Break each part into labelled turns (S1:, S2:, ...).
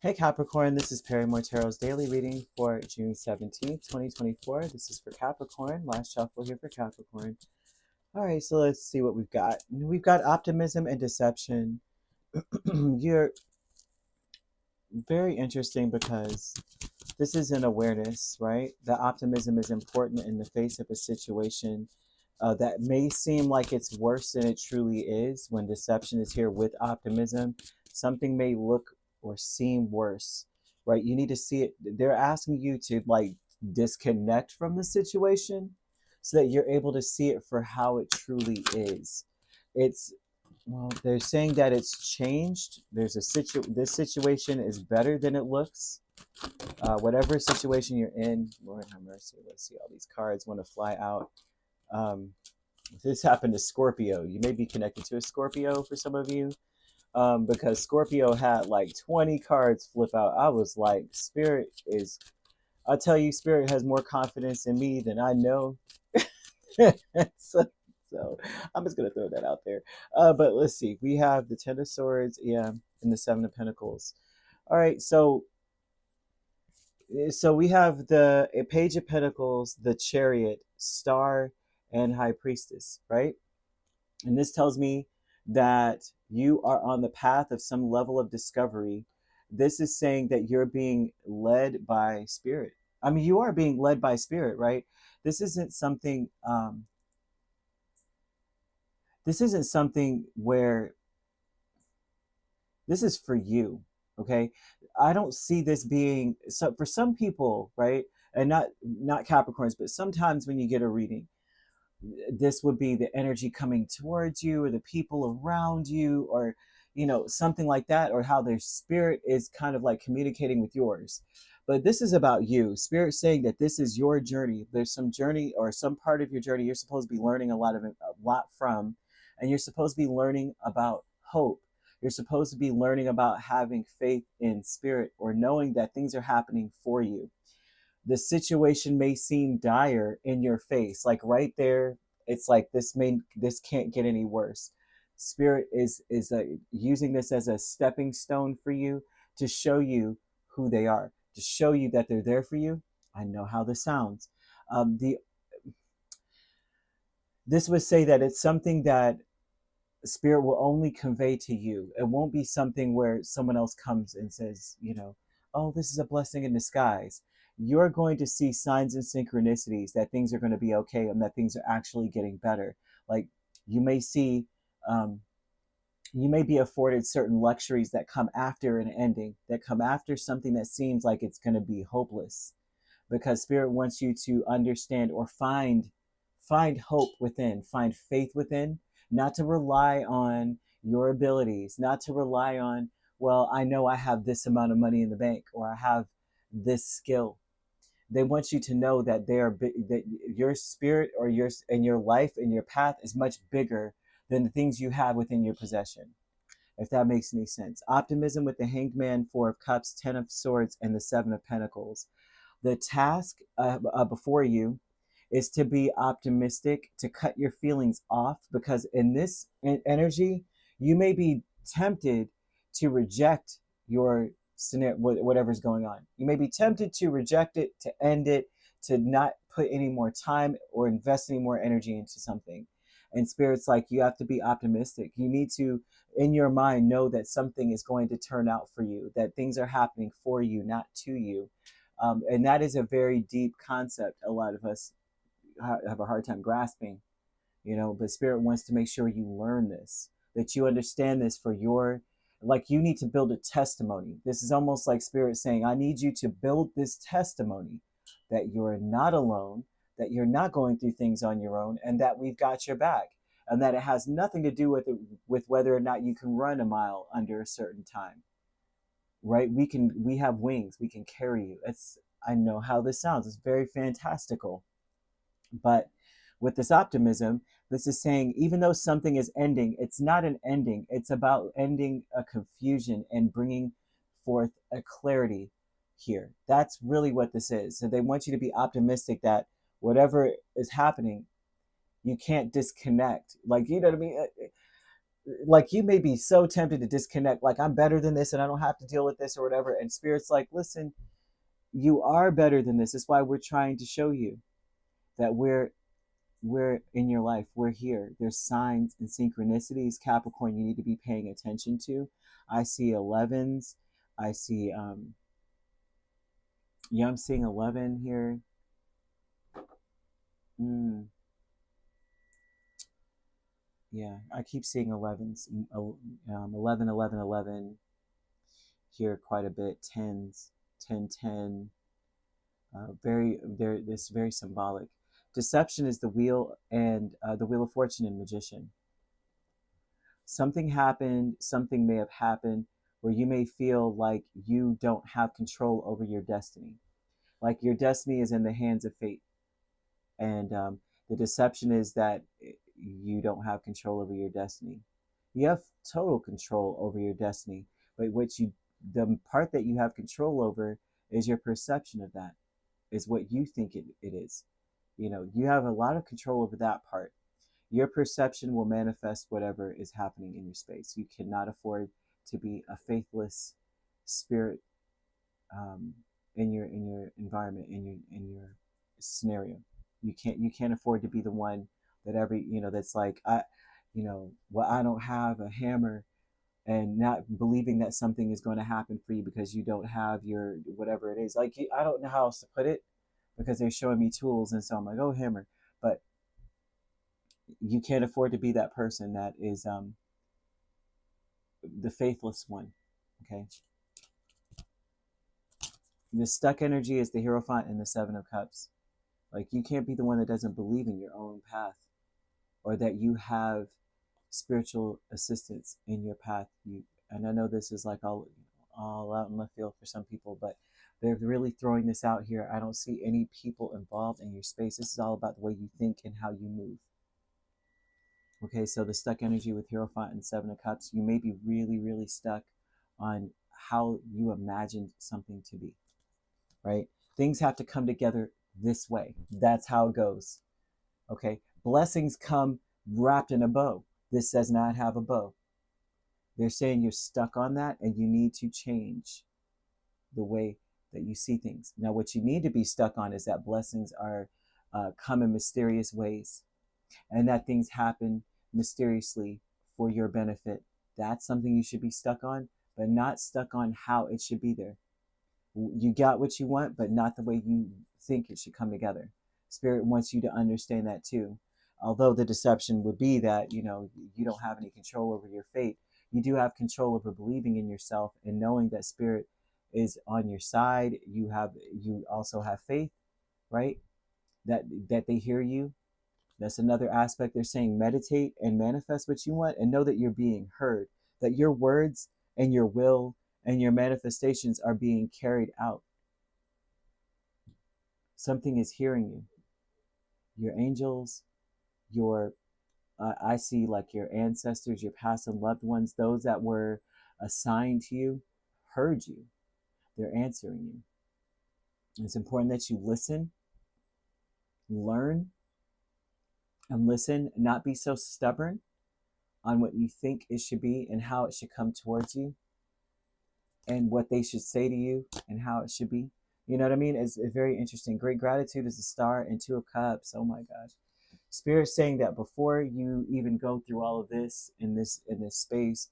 S1: Hey Capricorn, this is Perrymore Tarot's daily reading for June 17th, 2024. This is for Capricorn. Last shuffle here for Capricorn. All right, so let's see what we've got. We've got optimism and deception. You're very interesting because this is an awareness, right? The optimism is important in the face of a situation that may seem like it's worse than it truly is. When deception is here with optimism, something may look or seem worse, right? You need to see it. They're asking you to like disconnect from the situation so that you're able to see it for how it truly is. It's well, they're saying that it's changed. There's a this situation is better than it looks. Whatever situation you're in, Lord have mercy. Let's see, all these cards want to fly out. Um, this happened to Scorpio. You may be connected to a Scorpio for some of you, because Scorpio had like 20 cards flip out. I was like, Spirit is, I'll tell you, Spirit has more confidence in me than I know. so I'm just going to throw that out there. But let's see. We have the Ten of Swords, yeah, and the Seven of Pentacles. All right, so we have the Page of Pentacles, the Chariot, Star, and High Priestess, right? And this tells me that you are on the path of some level of discovery. This is saying that you're being led by Spirit. I mean, you are being led by Spirit, right? This isn't something. This isn't something where this is for you. Okay, I don't see this being so for some people, right? And not Capricorns, but sometimes when you get a reading, this would be the energy coming towards you or the people around you, or something like that, or how their spirit is kind of like communicating with yours. But this is about you. Spirit saying that this is your journey. There's some journey or some part of your journey you're supposed to be learning a lot from, and you're supposed to be learning about hope. You're supposed to be learning about having faith in Spirit, or knowing that things are happening for you. The situation may seem dire in your face, like right there. It's like this can't get any worse. Spirit is using this as a stepping stone for you, to show you who they are, to show you that they're there for you. I know how this sounds. This would say that it's something that Spirit will only convey to you. It won't be something where someone else comes and says, oh, this is a blessing in disguise. You're going to see signs and synchronicities that things are going to be okay, and that things are actually getting better. Like you may see, you may be afforded certain luxuries that come after an ending, that come after something that seems like it's going to be hopeless, because Spirit wants you to understand or find hope within, find faith within, not to rely on your abilities, not to rely on, well, I know I have this amount of money in the bank, or I have this skill. They want you to know that that your spirit, or your life and your path is much bigger than the things you have within your possession, if that makes any sense. Optimism with the Hanged Man, Four of Cups, Ten of Swords, and the Seven of Pentacles. The task before you is to be optimistic, to cut your feelings off, because in this energy, you may be tempted to reject your scenario, whatever's going on. You may be tempted to reject it, to end it, to not put any more time or invest any more energy into something. And Spirit's like, you have to be optimistic. You need to, in your mind, know that something is going to turn out for you, that things are happening for you, not to you. And that is a very deep concept. A lot of us have a hard time grasping, but Spirit wants to make sure you learn this, that you understand this for your, like, you need to build a testimony. This is almost like Spirit saying, I need you to build this testimony that you're not alone, that you're not going through things on your own, and that we've got your back, and that it has nothing to do with whether or not you can run a mile under a certain time, right? We have wings, we can carry you. I know how this sounds. It's very fantastical. But with this optimism, this is saying, even though something is ending, it's not an ending. It's about ending a confusion and bringing forth a clarity here. That's really what this is. So they want you to be optimistic that whatever is happening, you can't disconnect. Like, you know what I mean? like you may be so tempted to disconnect, like I'm better than this and I don't have to deal with this or whatever. And Spirit's like, listen, you are better than this. That's why we're trying to show you that we're in your life. We're here. There's signs and synchronicities, Capricorn, you need to be paying attention to. I see 11s. I see yeah, I'm seeing 11 here. Yeah, I keep seeing 11s. 11, 11, 11 here quite a bit. 10s, 10, 10. Very, there. This very symbolic. Deception is the wheel and the wheel of fortune and magician. Something happened. Something may have happened where you may feel like you don't have control over your destiny. Like your destiny is in the hands of fate, and the deception is that you don't have control over your destiny. You have total control over your destiny, but the part that you have control over is your perception of that, is what you think it is. You have a lot of control over that part. Your perception will manifest whatever is happening in your space. You cannot afford to be a faithless spirit um, in your environment, in your scenario. You can't afford to be the one that that's like, well, I don't have a hammer, and not believing that something is going to happen for you because you don't have your whatever it is. Like, I don't know how else to put it, because they're showing me tools, and so I'm like, oh, hammer. But you can't afford to be that person that is the faithless one. Okay. The stuck energy is the Hierophant and the Seven of Cups. Like, you can't be the one that doesn't believe in your own path, or that you have spiritual assistance in your path. And I know this is like all out in left field for some people, but they're really throwing this out here. I don't see any people involved in your space. This is all about the way you think and how you move. Okay, so the stuck energy with Hierophant and Seven of Cups, you may be really, really stuck on how you imagined something to be, right? Things have to come together this way. That's how it goes. Okay, blessings come wrapped in a bow. This does not have a bow. They're saying you're stuck on that and you need to change the way that you see things. Now, what you need to be stuck on is that blessings are come in mysterious ways, and that things happen mysteriously for your benefit. That's something you should be stuck on, but not stuck on how it should be there. You got what you want, but not the way you think it should come together. Spirit wants you to understand that too. Although the deception would be that, you don't have any control over your fate, you do have control over believing in yourself and knowing that Spirit is on your side. You also have faith, right? That they hear you. That's another aspect. They're saying meditate and manifest what you want, and know that you're being heard, that your words and your will and your manifestations are being carried out. Something is hearing you. Your angels, I see like your ancestors, your past and loved ones, those that were assigned to you, heard you. They're answering you. It's important that you listen, learn, and listen, not be so stubborn on what you think it should be and how it should come towards you, and what they should say to you and how it should be. You know what I mean? It's very interesting. Great gratitude is a star and Two of Cups. Oh my gosh. Spirit's saying that before you even go through all of this in this space,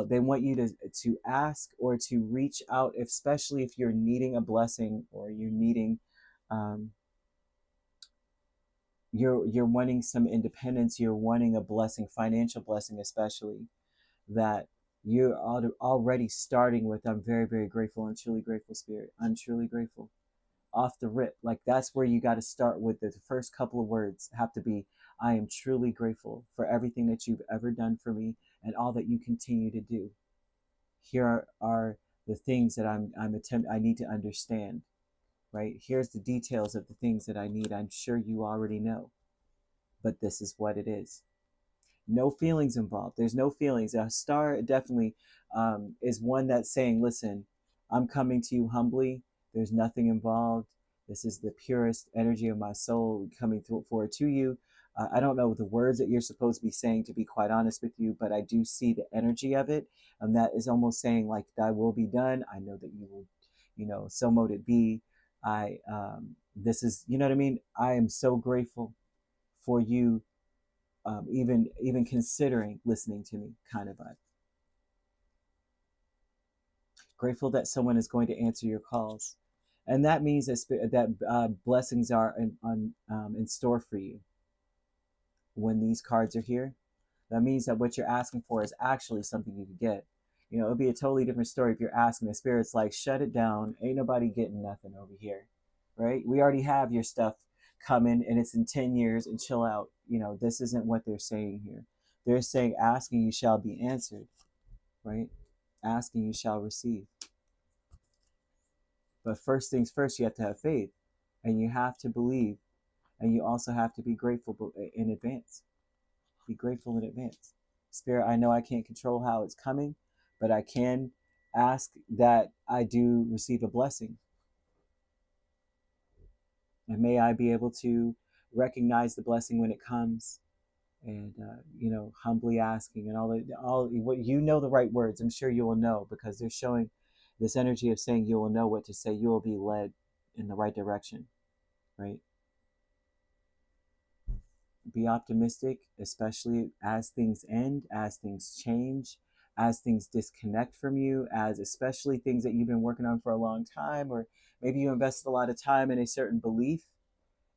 S1: they want you to ask or to reach out, especially if you're needing a blessing, or you're needing you're wanting some independence, you're wanting a blessing, financial blessing especially, that you're already starting with, I'm very, very grateful. I'm truly grateful, Spirit. I'm truly grateful. Off the rip. Like, that's where you got to start with. The first couple of words have to be, I am truly grateful for everything that you've ever done for me and all that you continue to do. Here are the things that I need to understand, right? Here's the details of the things that I need. I'm sure you already know, but this is what it is. No feelings involved. There's no feelings. A star definitely is one that's saying, listen, I'm coming to you humbly. There's nothing involved. This is the purest energy of my soul coming forward to you. I don't know the words that you're supposed to be saying, to be quite honest with you, but I do see the energy of it. And that is almost saying like, thy will be done. I know that you will, so mote it be. This is, you know what I mean? I am so grateful for you, even considering listening to me, kind of vibe. Grateful that someone is going to answer your calls. And that means that blessings are in store for you when these cards are here. That means that what you're asking for is actually something you can get. It'll be a totally different story if you're asking the spirits like, shut it down. Ain't nobody getting nothing over here, right? We already have your stuff coming and it's in 10 years and chill out. This isn't what they're saying here. They're saying, asking you shall be answered, right? Asking you shall receive. But first things first, you have to have faith and you have to believe, and you also have to be grateful in advance. Be grateful in advance. Spirit, I know I can't control how it's coming, but I can ask that I do receive a blessing. And may I be able to recognize the blessing when it comes, and humbly asking, and all what the right words. I'm sure you will know, because they're showing this energy of saying you will know what to say. You will be led in the right direction, right? Be optimistic, especially as things end, as things change, as things disconnect from you, as especially things that you've been working on for a long time, or maybe you invested a lot of time in a certain belief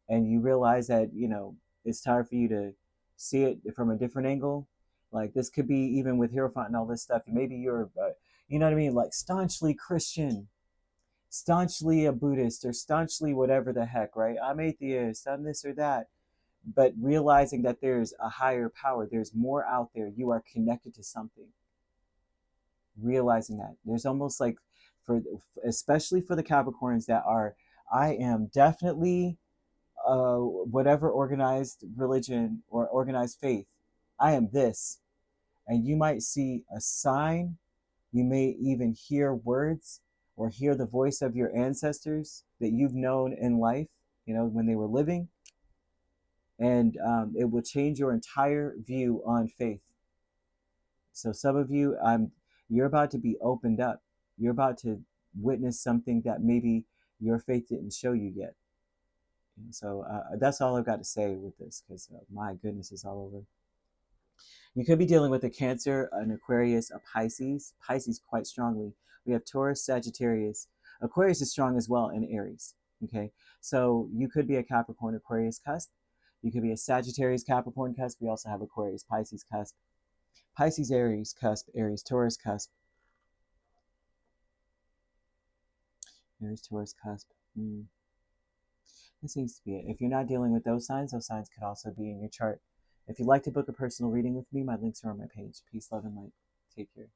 S1: and you realize that, it's time for you to see it from a different angle. Like this could be even with Hierophant and all this stuff. Maybe you're, you know what I mean? Like staunchly Christian, staunchly a Buddhist, or staunchly whatever the heck, right? I'm atheist, I'm this or that. But realizing that there's a higher power, there's more out there, you are connected to something. Realizing that there's almost like, especially for the Capricorns that are, I am definitely whatever organized religion or organized faith, I am this. And you might see a sign, you may even hear words or hear the voice of your ancestors that you've known in life, when they were living. And it will change your entire view on faith. So some of you, you're about to be opened up. You're about to witness something that maybe your faith didn't show you yet. So that's all I've got to say with this, because my goodness, is all over. You could be dealing with a Cancer, an Aquarius, a Pisces. Pisces quite strongly. We have Taurus, Sagittarius. Aquarius is strong as well, in Aries. Okay, so you could be a Capricorn, Aquarius cusp. You could be a Sagittarius, Capricorn cusp. We also have Aquarius, Pisces cusp. Pisces, Aries cusp. Aries, Taurus cusp. Aries, Taurus cusp. That seems to be it. If you're not dealing with those signs could also be in your chart. If you'd like to book a personal reading with me, my links are on my page. Peace, love, and light. Take care.